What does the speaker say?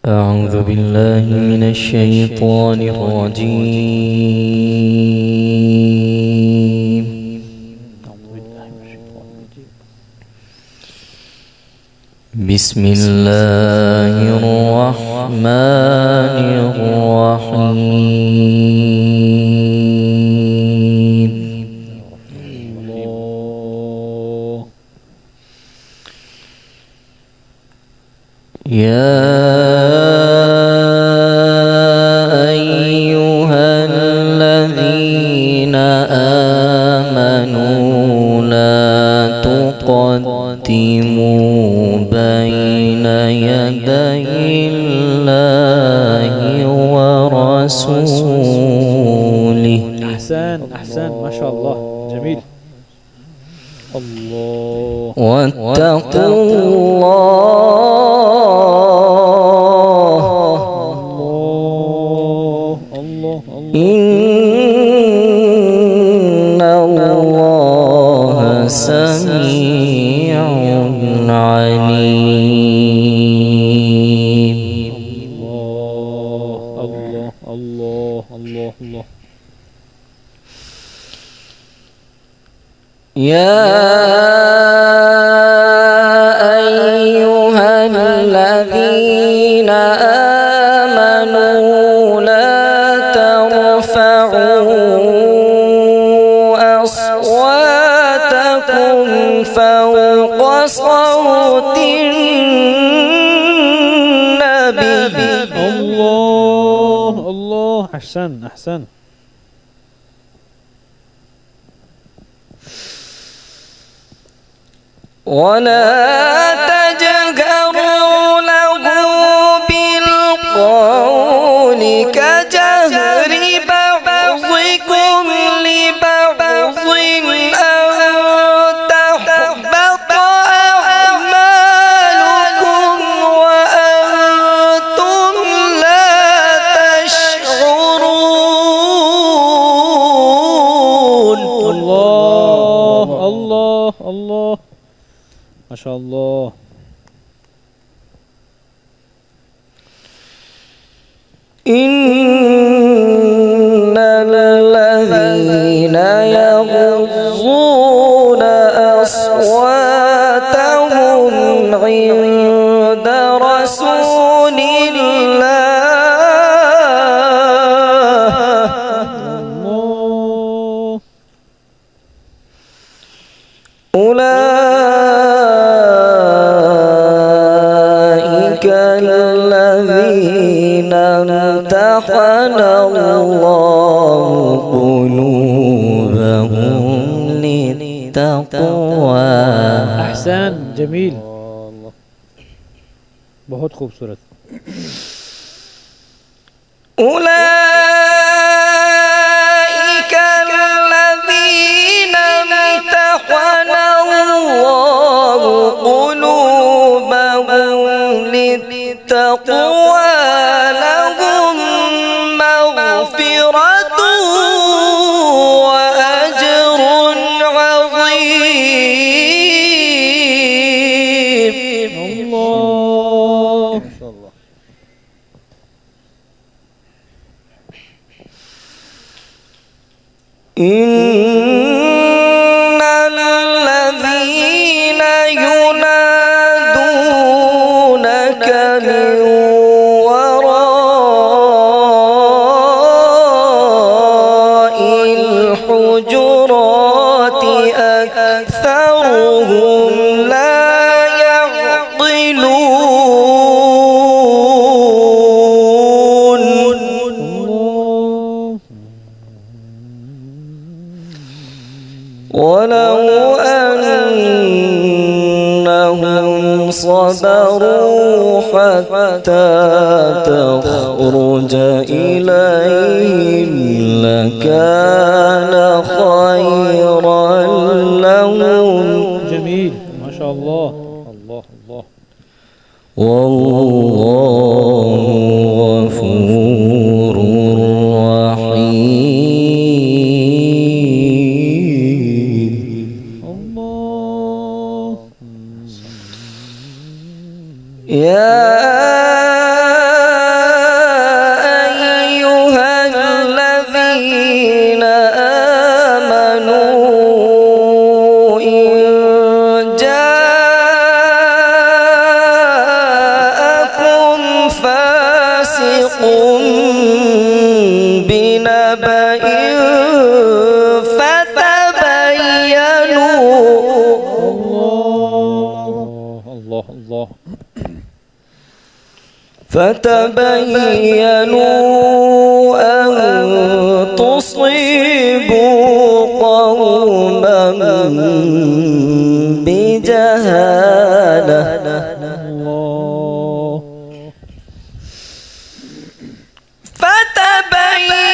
أعوذ بالله من الشيطان الرجيم. بسم الله الرحمن الرحيم. يا أيها الذين آمنوا لا تقدموا بين يدي الله ورسوله. أحسن ما شاء الله، جميل. الله. واتقوا الله إن الله سميع عليم. الله. يا أيها الذين آمنوا لا ترفعوا أصواتكم فوق صوت النبي. الله. أحسن. ولا تجهروا له بالقول كجهر بعضكم لبعض أن تحبط أعمالكم وأنتم لا تشعرون. الله ما شاء الله. إن الذين يغضون أصواتهم عند رسول الله أولئك الذين امتحن الله قلوبهم للتقوى. أحسن، جميل. बहुत खूबसूरत. أولئك الذين امتحن الله قلوبهم للتقوى لهم مغفرة وأجر عظيم. الله. إن الذين ينادونك من وراء الحجرات أكثرهم لا يعقلون. ولو أنهم صبروا حتى تخرج إليهم لكان خيرا لهم. جميل ما شاء الله. والله غفور رحيم. الله. يا بنبأ فتبينوا الله الله. أن تصيبوا قوما بجهالة الله. فتبينوا